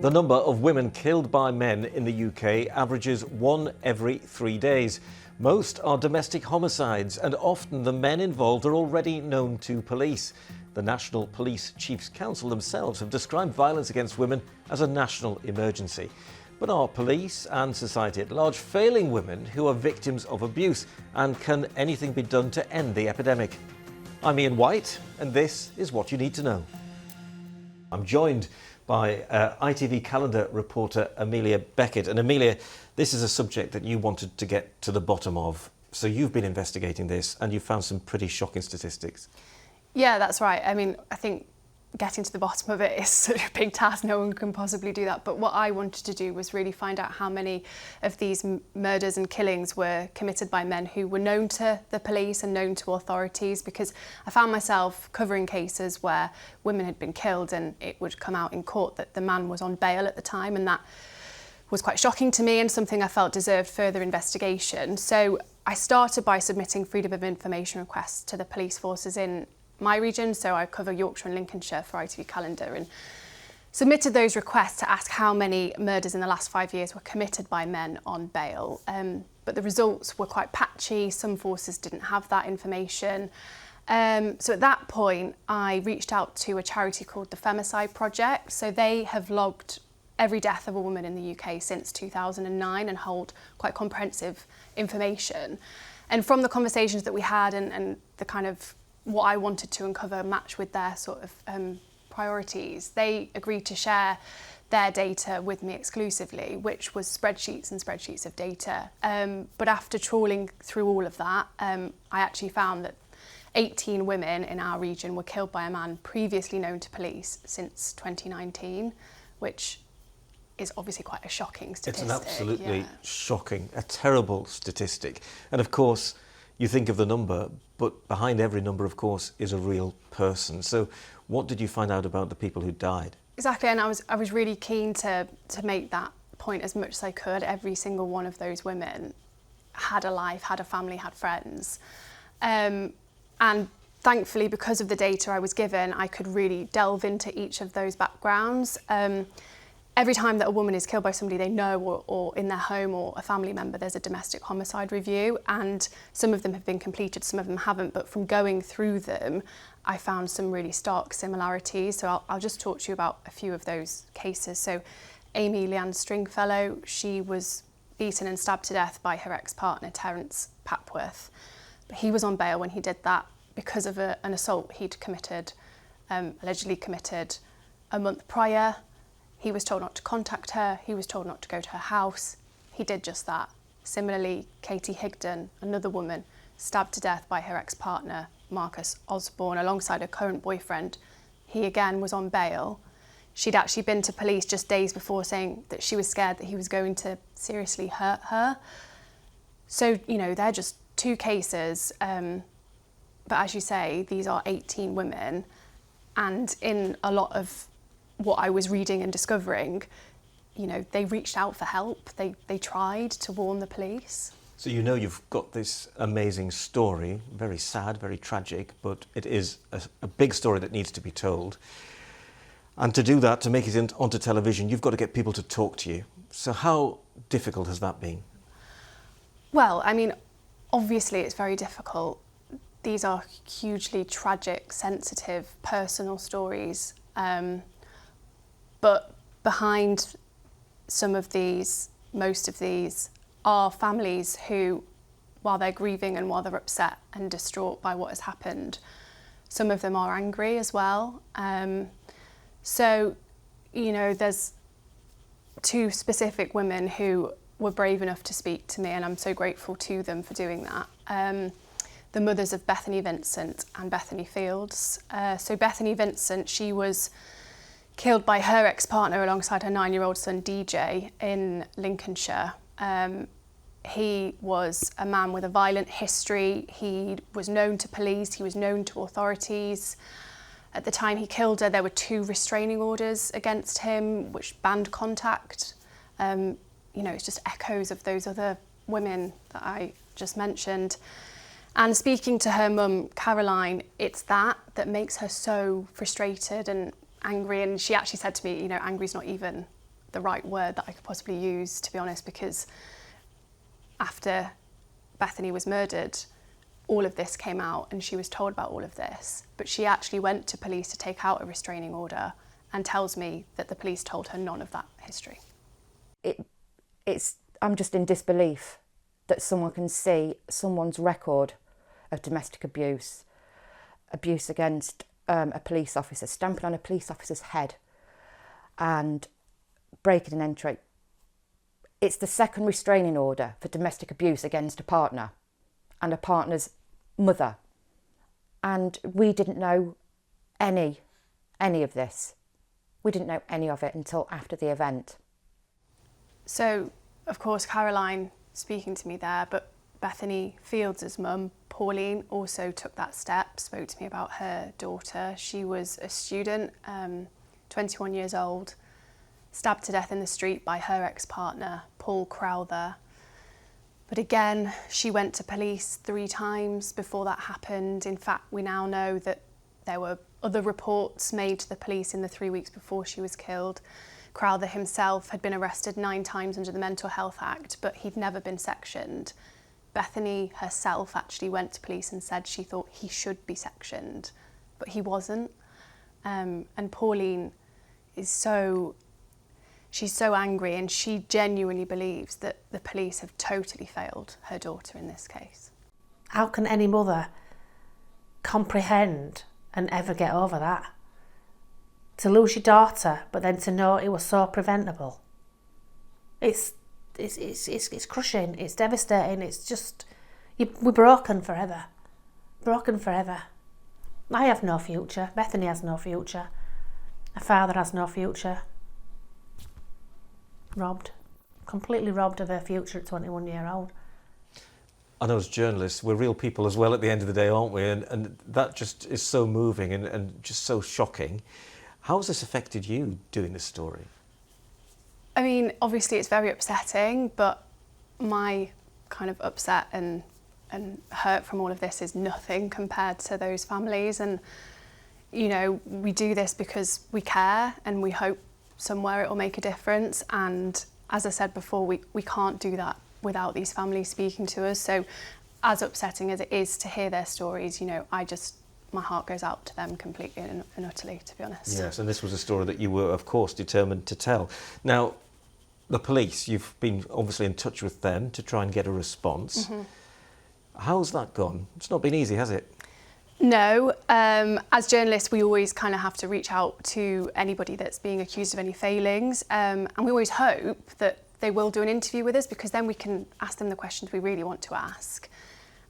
The number of women killed by men in the UK averages 1 every 3 days. Most are domestic homicides, and often the men involved are already known to police. The National Police Chiefs Council themselves have described violence against women as a national emergency. But are police and society at large failing women who are victims of abuse? And can anything be done to end the epidemic? I'm Ian White, and this is what you need to know. I'm joined by ITV Calendar Reporter Amelia Beckett. And Amelia, this is a subject that you wanted to get to the bottom of. So you've been investigating this and you found some pretty shocking statistics. Yeah, that's right. I mean, I think getting to the bottom of it is such a big task. No one can possibly do that. But what I wanted to do was really find out how many of these murders and killings were committed by men who were known to the police and known to authorities, because I found myself covering cases where women had been killed and it would come out in court that the man was on bail at the time, and that was quite shocking to me and something I felt deserved further investigation. So I started by submitting freedom of information requests to the police forces in my region, so I cover Yorkshire and Lincolnshire for ITV Calendar, and submitted those requests to ask how many murders in the last 5 years were committed by men on bail. But the results were quite patchy. Some forces didn't have that information. So at that point, I reached out to a charity called the Femicide Project. So they have logged every death of a woman in the UK since 2009 and hold quite comprehensive information. And from the conversations that we had and the kind of what I wanted to uncover match with their sort of priorities, they agreed to share their data with me exclusively, which was spreadsheets and spreadsheets of data. But after trawling through all of that, I actually found that 18 women in our region were killed by a man previously known to police since 2019, which is obviously quite a shocking statistic. It's an absolutely shocking, a terrible statistic. And of course, you think of the number, but behind every number, of course, is a real person. So what did you find out about the people who died? Exactly, and I was really keen to make that point as much as I could. Every single one of those women had a life, had a family, had friends. And thankfully, because of the data I was given, I could really delve into each of those backgrounds. Every time that a woman is killed by somebody they know or in their home or a family member, there's a domestic homicide review, and some of them have been completed, some of them haven't, but from going through them, I found some really stark similarities. So I'll just talk to you about a few of those cases. So Amelia Stringfellow, she was beaten and stabbed to death by her ex-partner, Terence Papworth. But he was on bail when he did that because of an assault he'd committed, allegedly committed a month prior. He was told not to contact her, he was told not to go to her house. He did just that. Similarly, Katie Higdon, another woman, stabbed to death by her ex-partner, Marcus Osborne, alongside her current boyfriend. He again was on bail. She'd actually been to police just days before saying that she was scared that he was going to seriously hurt her. So, you know, they're just two cases. But as you say, these are 18 women. And in a lot of what I was reading and discovering, you know, they reached out for help. They tried to warn the police. So you know you've got this amazing story, very sad, very tragic, but it is a big story that needs to be told. And to do that, to make it onto television, you've got to get people to talk to you. So how difficult has that been? Well, I mean, obviously it's very difficult. These are hugely tragic, sensitive, personal stories. But behind some of these, most of these, are families who, while they're grieving and while they're upset and distraught by what has happened, some of them are angry as well. So, you know, there's two specific women who were brave enough to speak to me, and I'm so grateful to them for doing that. The mothers of Bethany Vincent and Bethany Fields. So Bethany Vincent, she was killed by her ex-partner alongside her 9-year-old son DJ in Lincolnshire. He was a man with a violent history. He was known to police, he was known to authorities. At the time he killed her, there were 2 restraining orders against him which banned contact. You know, it's just echoes of those other women that I just mentioned. And speaking to her mum, Caroline, it's that makes her so frustrated and angry. And she actually said to me, you know, angry's not even the right word that I could possibly use, to be honest, because after Bethany was murdered, all of this came out and she was told about all of this, but she actually went to police to take out a restraining order and tells me that the police told her none of that history. I'm just in disbelief that someone can see someone's record of domestic abuse against a police officer, stamping on a police officer's head and breaking an entry. It's the second restraining order for domestic abuse against a partner and a partner's mother. And we didn't know any of this. We didn't know any of it until after the event. So, of course, Caroline speaking to me there, but Bethany Fields' mum, Pauline, also took that step, spoke to me about her daughter. She was a student, 21 years old, stabbed to death in the street by her ex-partner, Paul Crowther. But again, she went to police 3 times before that happened. In fact, we now know that there were other reports made to the police in the 3 weeks before she was killed. Crowther himself had been arrested 9 times under the Mental Health Act, but he'd never been sectioned. Bethany herself actually went to police and said she thought he should be sectioned, but he wasn't. And Pauline she's so angry, and she genuinely believes that the police have totally failed her daughter in this case. How can any mother comprehend and ever get over that? To lose your daughter, but then to know it was so preventable. It's crushing, it's devastating, it's just, we're broken forever. Broken forever. I have no future, Bethany has no future, her father has no future. Robbed, completely robbed of her future at 21-year-old. I know as journalists, we're real people as well at the end of the day, aren't we? And that just is so moving and just so shocking. How has this affected you doing this story? I mean, obviously it's very upsetting, but my kind of upset and hurt from all of this is nothing compared to those families. And, you know, we do this because we care and we hope somewhere it will make a difference. And as I said before, we can't do that without these families speaking to us. So as upsetting as it is to hear their stories, you know, my heart goes out to them completely and utterly, to be honest. Yes, and this was a story that you were, of course, determined to tell. Now, the police, you've been obviously in touch with them to try and get a response. Mm-hmm. How's that gone? It's not been easy, has it? No. As journalists, we always kind of have to reach out to anybody that's being accused of any failings. And we always hope that they will do an interview with us, because then we can ask them the questions we really want to ask.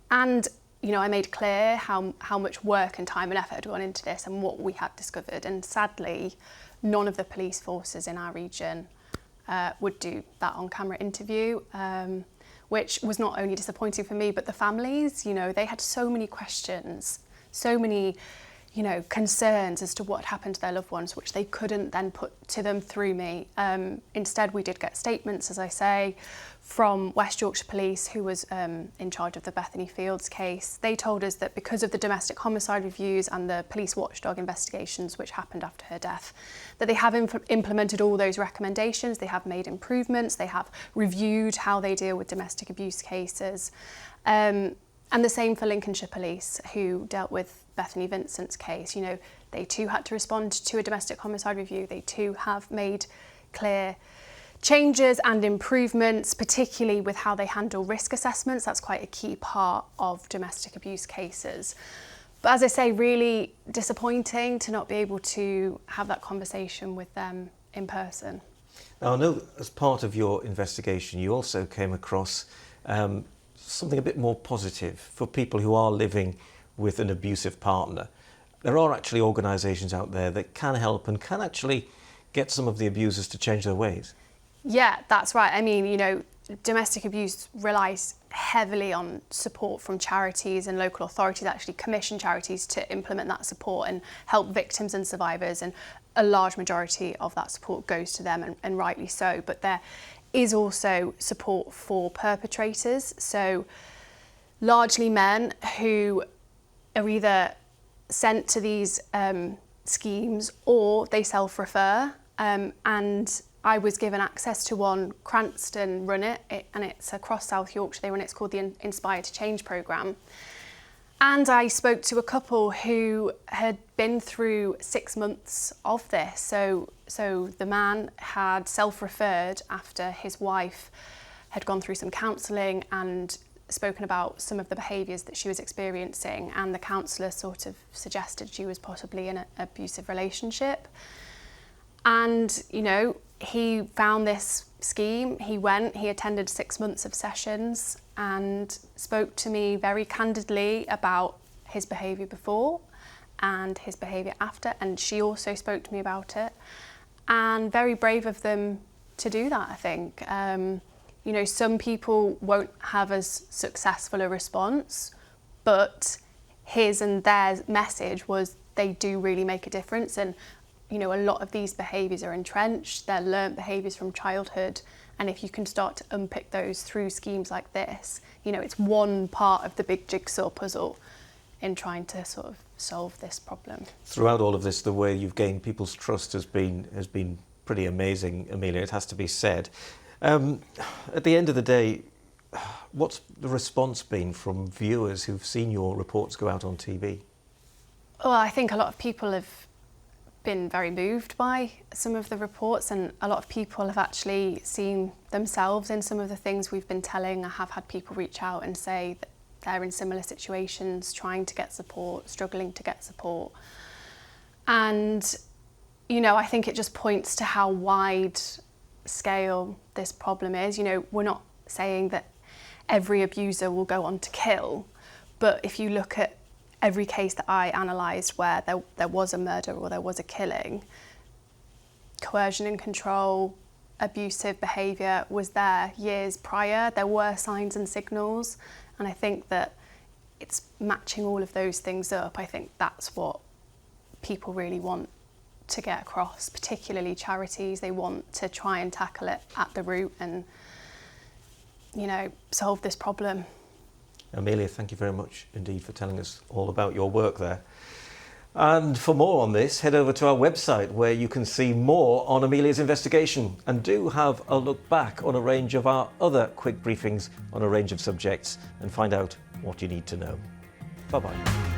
And you know, I made clear how much work and time and effort had gone into this and what we had discovered. And sadly, none of the police forces in our region would do that on-camera interview, which was not only disappointing for me, but the families. You know, they had so many questions, so many, you know, concerns as to what had happened to their loved ones, which they couldn't then put to them through me. Instead, we did get statements, as I say, from West Yorkshire Police, who was in charge of the Bethany Fields case. They told us that because of the domestic homicide reviews and the police watchdog investigations which happened after her death, that they have implemented all those recommendations, they have made improvements, they have reviewed how they deal with domestic abuse cases. And the same for Lincolnshire Police, who dealt with Bethany Vincent's case. You know, they too had to respond to a domestic homicide review. They too have made clear changes and improvements, particularly with how they handle risk assessments. That's quite a key part of domestic abuse cases. But as I say, really disappointing to not be able to have that conversation with them in person. Now, I know as part of your investigation, you also came across something a bit more positive for people who are living with an abusive partner. There are actually organisations out there that can help and can actually get some of the abusers to change their ways. Yeah, that's right. I mean, you know, domestic abuse relies heavily on support from charities, and local authorities actually commission charities to implement that support and help victims and survivors, and a large majority of that support goes to them, and rightly so. But there is also support for perpetrators, so largely men who are either sent to these schemes or they self-refer, and I was given access to one. Cranston run it, and it's across South Yorkshire. They run it. It's called the Inspire to Change programme. And I spoke to a couple who had been through 6 months of this. So the man had self-referred after his wife had gone through some counselling and spoken about some of the behaviours that she was experiencing, and the counsellor sort of suggested she was possibly in an abusive relationship. And, you know, he found this scheme, he attended 6 months of sessions and spoke to me very candidly about his behaviour before and his behaviour after, and she also spoke to me about it. And very brave of them to do that, I think. You know, some people won't have as successful a response, but his and their message was they do really make a difference. And you know, a lot of these behaviours are entrenched, they're learnt behaviours from childhood, and if you can start to unpick those through schemes like this, you know, it's one part of the big jigsaw puzzle in trying to sort of solve this problem. Throughout all of this, the way you've gained people's trust has been pretty amazing, Amelia, it has to be said. At the end of the day, what's the response been from viewers who've seen your reports go out on TV? Well, I think a lot of people have been very moved by some of the reports, and a lot of people have actually seen themselves in some of the things we've been telling. I have had people reach out and say that they're in similar situations, trying to get support, struggling to get support. And, you know, I think it just points to how wide scale this problem is. You know, we're not saying that every abuser will go on to kill, but if you look at every case that I analysed where there was a murder or there was a killing, coercion and control, abusive behaviour was there years prior. There were signs and signals, and I think that it's matching all of those things up. I think that's what people really want to get across, particularly charities. They want to try and tackle it at the root and, you know, solve this problem. Amelia, thank you very much indeed for telling us all about your work there. And for more on this, head over to our website where you can see more on Amelia's investigation, and do have a look back on a range of our other quick briefings on a range of subjects and find out what you need to know. Bye-bye.